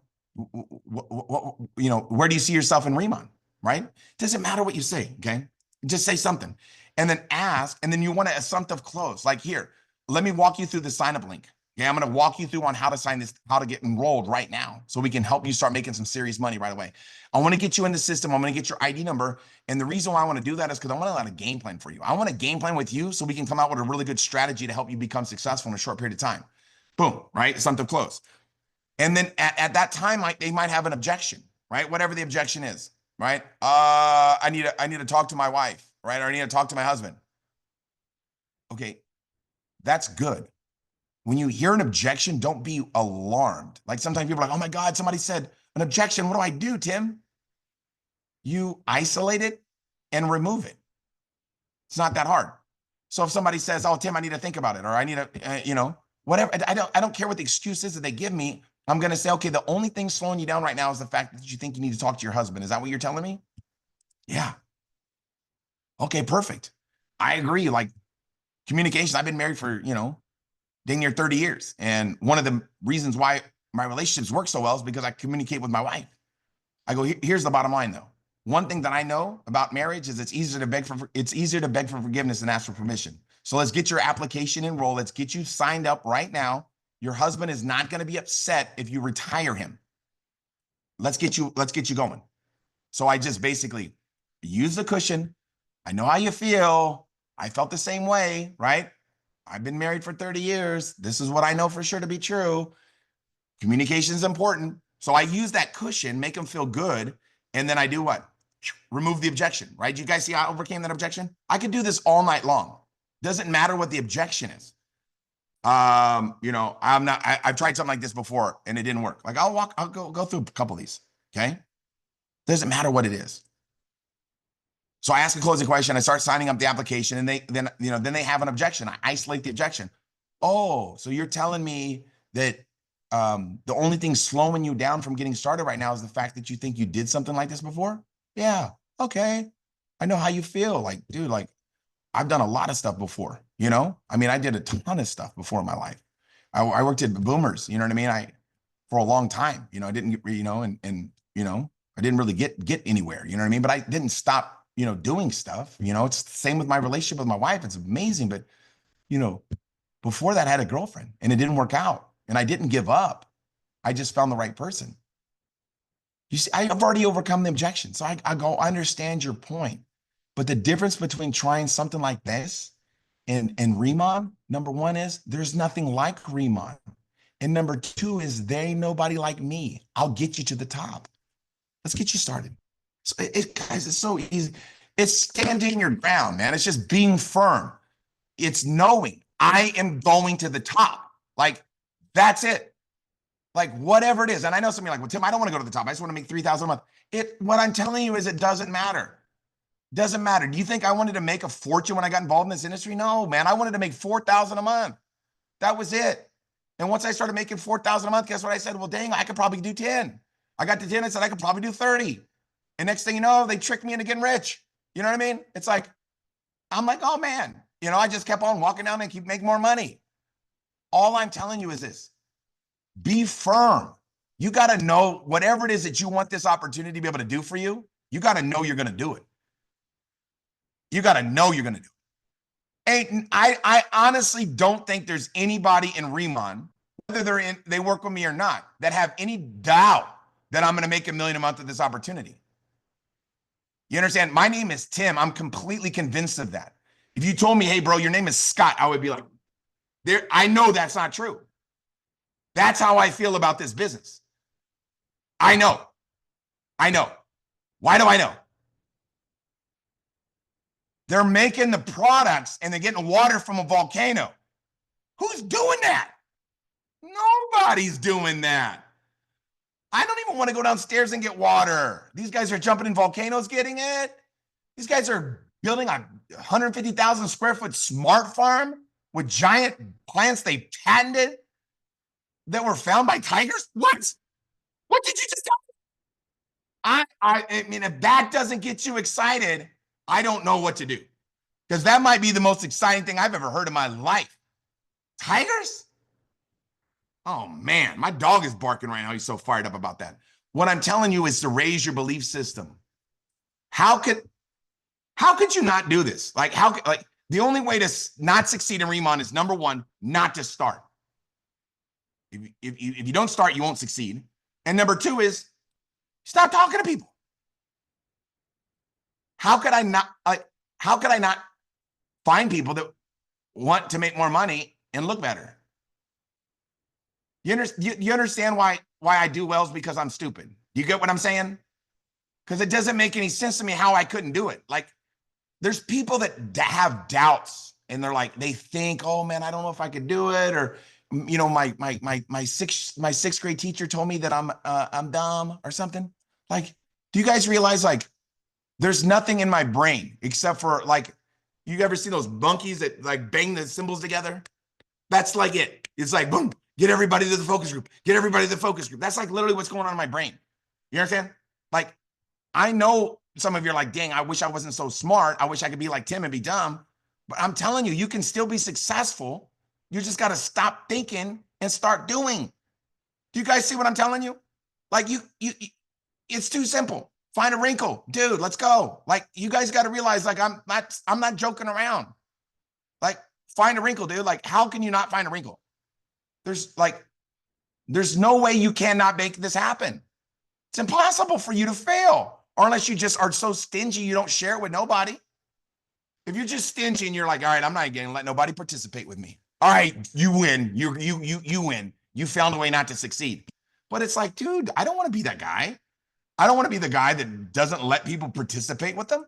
do you see yourself in Riman, right? Doesn't matter what you say, okay? Just say something. And then ask, and then you want to assumptive close. Like, here, let me walk you through the sign-up link. Okay, I'm going to walk you through on how to sign this, how to get enrolled right now, so we can help you start making some serious money right away. I want to get you in the system. I'm going to get your ID number. And the reason why I want to do that is because I want to let a game plan for you. I want a game plan with you so we can come out with a really good strategy to help you become successful in a short period of time. Boom, right? Something close. And then at that time, they might have an objection, right? Whatever the objection is, right? I need to talk to my wife, right? Or I need to talk to my husband. Okay, that's good. When you hear an objection, don't be alarmed. Like sometimes people are like, oh my God, somebody said an objection. What do I do, Tim? You isolate it and remove it. It's not that hard. So if somebody says, oh, Tim, I need to think about it, or I need to, whatever. I don't care what the excuse is that they give me. I'm going to say, okay, the only thing slowing you down right now is the fact that you think you need to talk to your husband. Is that what you're telling me? Yeah. Okay, perfect. I agree. Like communication, I've been married for, dang near 30 years. And one of the reasons why my relationships work so well is because I communicate with my wife. I go, here's the bottom line though. One thing that I know about marriage is it's easier to beg for forgiveness than ask for permission. So let's get your application enrolled. Let's get you signed up right now. Your husband is not going to be upset if you retire him. Let's get you going. So I just basically use the cushion. I know how you feel. I felt the same way, right? I've been married for 30 years. This is what I know for sure to be true. Communication is important. So I use that cushion, make them feel good. And then I do what? Remove the objection, right? You guys see how I overcame that objection? I could do this all night long. Doesn't matter what the objection is. I've tried something like this before and it didn't work. Like I'll go through a couple of these. Okay. Doesn't matter what it is. So I ask a closing question. I start signing up the application, and then they have an objection. I isolate the objection. Oh, so you're telling me that the only thing slowing you down from getting started right now is the fact that you think you did something like this before? Yeah. Okay. I know how you feel. Like, dude, like, I've done a lot of stuff before, you know? I mean, I did a ton of stuff before in my life. I worked at Boomers, you know what I mean? For a long time, you know, I didn't get, you know, you know, I didn't really get anywhere, you know what I mean? But I didn't stop, you know, doing stuff. You know, it's the same with my relationship with my wife. It's amazing. But, you know, before that, I had a girlfriend and it didn't work out. And I didn't give up. I just found the right person. You see, I've already overcome the objection. So I understand your point. But the difference between trying something like this and Riman, number one is there's nothing like Riman. And number two is there ain't nobody like me. I'll get you to the top. Let's get you started. So guys, it's so easy. It's standing your ground, man. It's just being firm. It's knowing I am going to the top. Like, that's it. Like, whatever it is. And I know some of you are like, well, Tim, I don't want to go to the top. I just want to make $3,000 a month. What I'm telling you is it doesn't matter. Doesn't matter. Do you think I wanted to make a fortune when I got involved in this industry? No, man. I wanted to make $4,000 a month. That was it. And once I started making $4,000 a month, guess what I said? Well, dang, I could probably do 10. I got to 10. I said I could probably do 30. And next thing you know, they tricked me into getting rich. You know what I mean? It's like, I'm like, oh man, you know, I just kept on walking down and keep making more money. All I'm telling you is this: be firm. You got to know whatever it is that you want this opportunity to be able to do for you. You got to know you're going to do it. You got to know you're going to do it. And I honestly don't think there's anybody in Riman, whether they work with me or not, that have any doubt that I'm going to make $1 million a month with this opportunity. You understand? My name is Tim. I'm completely convinced of that. If you told me, hey, bro, your name is Scott, I would be like, I know that's not true. That's how I feel about this business. I know. Why do I know? They're making the products and they're getting water from a volcano. Who's doing that? Nobody's doing that. I don't even want to go downstairs and get water. These guys are jumping in volcanoes getting it. These guys are building a 150,000 square foot smart farm with giant plants they patented that were found by tigers. What? What did you just tell me? I mean, if that doesn't get you excited, I don't know what to do. Because that might be the most exciting thing I've ever heard in my life. Tigers? Oh man, my dog is barking right now. He's so fired up about that. What I'm telling you is to raise your belief system. How could you not do this? Like the only way to not succeed in Riman is, number one, not to start. If you don't start, you won't succeed. And number two is stop talking to people. How could I not find people that want to make more money and look better? You understand why I do well is because I'm stupid. You get what I'm saying? Because it doesn't make any sense to me how I couldn't do it. Like, there's people that have doubts and they're like, they think, oh man, I don't know if I could do it. Or, you know, my sixth grade teacher told me that I'm dumb or something. Like, do you guys realize, like, there's nothing in my brain except for, like, you ever see those monkeys that like bang the cymbals together? That's like it. It's like, boom, get everybody to the focus group. Get everybody to the focus group. That's like literally what's going on in my brain. You understand? Like, I know some of you are like, dang, I wish I wasn't so smart. I wish I could be like Tim and be dumb. But I'm telling you, you can still be successful. You just got to stop thinking and start doing. Do you guys see what I'm telling you? Like, it's too simple. Find a wrinkle. Dude, let's go. Like, you guys got to realize, like, I'm not joking around. Like, find a wrinkle, dude. Like, how can you not find a wrinkle? There's no way you cannot make this happen. It's impossible for you to fail, or unless you just are so stingy you don't share it with nobody. If you're just stingy and you're like, all right, I'm not going to let nobody participate with me. All right, you win. You win. You found a way not to succeed. But it's like, dude, I don't want to be that guy. I don't want to be the guy that doesn't let people participate with them.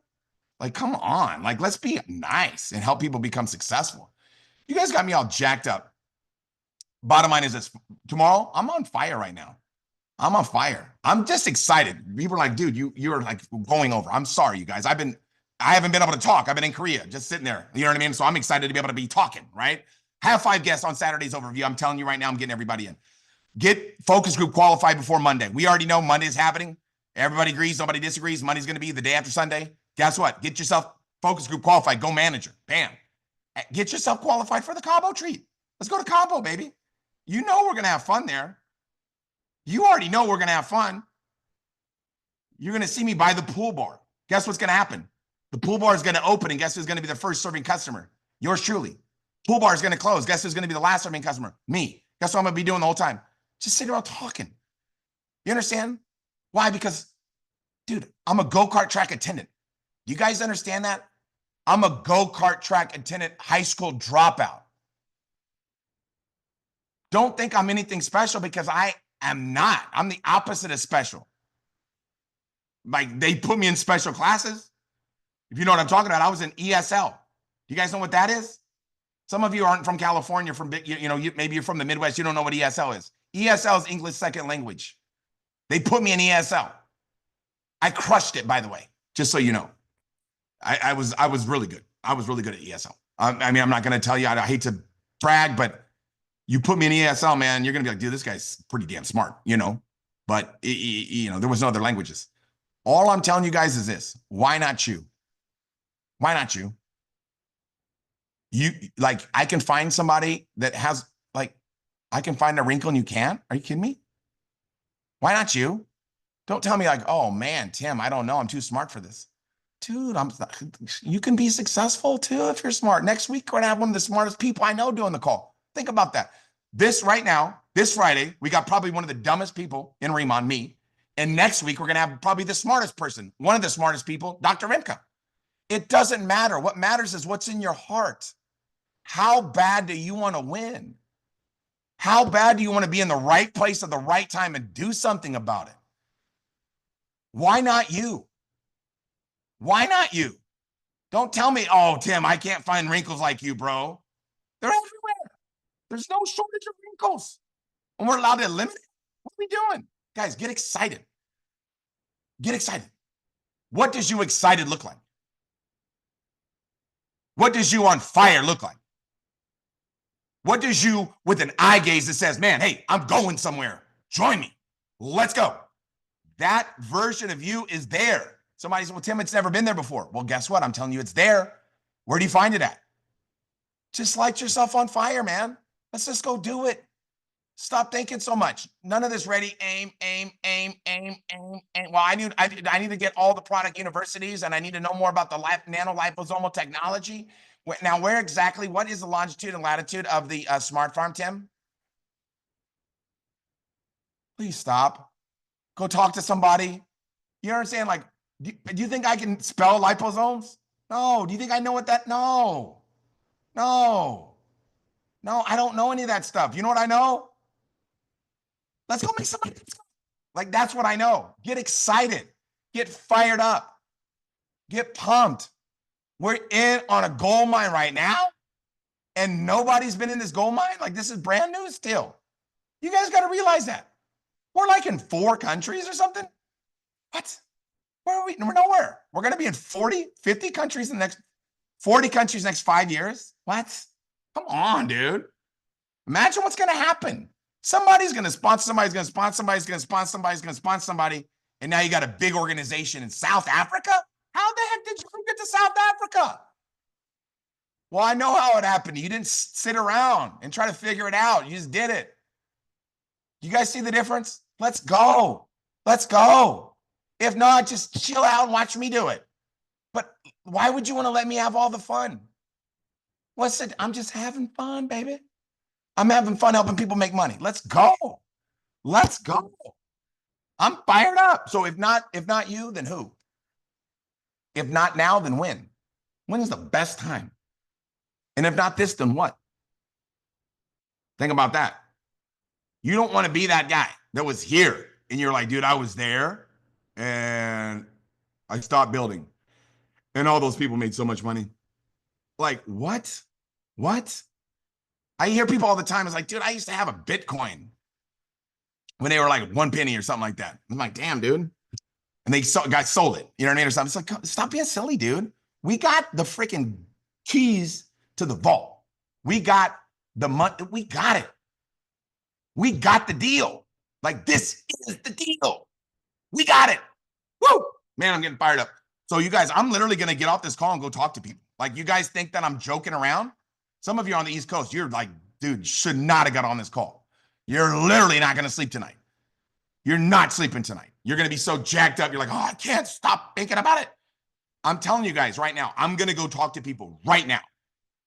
Like, come on. Like, let's be nice and help people become successful. You guys got me all jacked up. Bottom line is this: tomorrow, I'm on fire right now. I'm on fire. I'm just excited. People are like, dude, you're like going over. I'm sorry, you guys. I haven't been able to talk. I've been in Korea, just sitting there. You know what I mean? So I'm excited to be able to be talking, right? Have 5 guests on Saturday's overview. I'm telling you right now, I'm getting everybody in. Get focus group qualified before Monday. We already know Monday is happening. Everybody agrees. Nobody disagrees. Monday's going to be the day after Sunday. Guess what? Get yourself Focus group qualified, go manager. Bam. Get yourself qualified for the Cabo treat. Let's go to Cabo, baby. You know we're going to have fun there. You already know we're going to have fun. You're going to see me by the pool bar. Guess what's going to happen? The pool bar is going to open, and guess who's going to be the first serving customer? Yours truly. Pool bar is going to close. Guess who's going to be the last serving customer? Me. Guess what I'm going to be doing the whole time? Just sitting around talking. You understand? Why? Because, dude, I'm a go-kart track attendant. Do you guys understand that? I'm a go-kart track attendant, high school dropout. Don't think I'm anything special, because I am not. I'm the opposite of special. Like, they put me in special classes. If you know what I'm talking about, I was in ESL. You guys know what that is? Some of you aren't from California, from maybe you're from the Midwest. You don't know what ESL is. ESL is English second language. They put me in ESL. I crushed it, by the way, just so you know. I was really good. I was really good at ESL. I mean, I'm not going to tell you, I hate to brag, but you put me in ESL, man, you're going to be like, dude, this guy's pretty damn smart, you know? But, there was no other languages. All I'm telling you guys is this. Why not you? Why not you? I can find somebody that has, I can find a wrinkle and you can't? Are you kidding me? Why not you? Don't tell me oh man, Tim, I don't know. I'm too smart for this. Dude, you can be successful too if you're smart. Next week, we're gonna have one of the smartest people I know doing the call. Think about that. This right now, this Friday, we got probably one of the dumbest people in Riman, me. And next week, we're gonna have probably the smartest person, one of the smartest people, Dr. Remka. It doesn't matter. What matters is what's in your heart. How bad do you want to win? How bad do you want to be in the right place at the right time and do something about it? Why not you? Why not you? Don't tell me, oh, Tim, I can't find wrinkles like you, bro. They're everywhere. There's no shortage of wrinkles. And we're allowed to eliminate it? What are we doing? Guys, get excited. Get excited. What does you excited look like? What does you on fire look like? What does you with an eye gaze that says, man, hey, I'm going somewhere. Join me. Let's go. That version of you is there. Somebody said, well, Tim, it's never been there before. Well, guess what? I'm telling you, it's there. Where do you find it at? Just light yourself on fire, man. Let's just go do it. Stop thinking so much. None of this ready, aim. Well, I need to get all the product universities, and I need to know more about the nanoliposomal technology. Now, where exactly, what is the longitude and latitude of the smart farm, Tim? Please stop. Go talk to somebody. You understand? Do you think I can spell liposomes? No. Do you think I know what that? No, I don't know any of that stuff. You know what I know? Let's go make somebody. That's what I know. Get excited. Get fired up. Get pumped. We're in on a gold mine right now, and nobody's been in this gold mine. This is brand new still. You guys got to realize that. We're in 4 countries or something. What? Where are we? We're nowhere. We're going to be in 40, 50 countries in the next 40 countries next 5 years. What? Come on, dude. Imagine what's going to happen. Somebody's going to sponsor, somebody's going to sponsor, somebody's going to sponsor, somebody's going to sponsor somebody. And now you got a big organization in South Africa? How the heck did you get to South Africa? Well, I know how it happened. You didn't sit around and try to figure it out. You just did it. You guys see the difference? Let's go. Let's go. If not, just chill out and watch me do it. But why would you want to let me have all the fun? What's it? I'm just having fun, baby. I'm having fun helping people make money. Let's go. Let's go. I'm fired up. So if not you, then who? If not now, then when? When is the best time? And if not this, then what? Think about that. You don't want to be that guy that was here and you're like, dude, I was there and I stopped building. And all those people made so much money. What? What? I hear people all the time. It's like, dude, I used to have a Bitcoin when they were 1 penny or something like that. I'm like, damn, dude. And they guys sold it. You know what I mean? Or something. It's like, stop being silly, dude. We got the freaking keys to the vault. We got the money. We got it. We got the deal. This is the deal. We got it. Woo! Man, I'm getting fired up. So you guys, I'm literally going to get off this call and go talk to people. Like, you guys think that I'm joking around? Some of you on the East Coast, you're like, dude, should not have got on this call. You're literally not going to sleep tonight. You're not sleeping tonight. You're going to be so jacked up. You're like, oh, I can't stop thinking about it. I'm telling you guys right now, I'm going to go talk to people right now.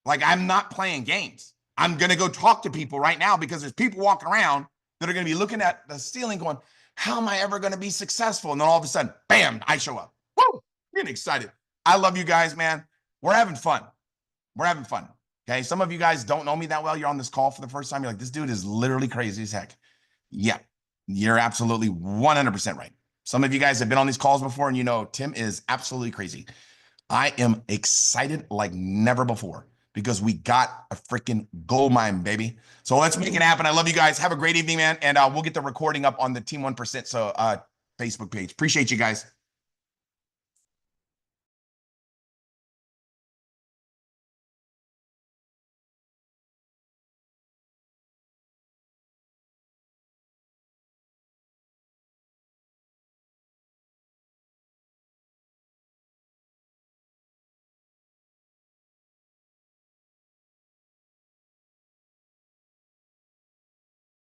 Like, I'm not playing games. I'm going to go talk to people right now because there's people walking around that are going to be looking at the ceiling going, how am I ever going to be successful? And then all of a sudden, bam, I show up. Woo! Getting excited. I love you guys, man. We're having fun. We're having fun. Okay. Some of you guys don't know me that well. You're on this call for the first time. You're like, this dude is literally crazy as heck. Yeah, you're absolutely 100% right. Some of you guys have been on these calls before and you know Tim is absolutely crazy. I am excited like never before because we got a freaking gold mine, baby. So let's make it happen. I love you guys. Have a great evening, man. And we'll get the recording up on the Team 1% Facebook page. Appreciate you guys.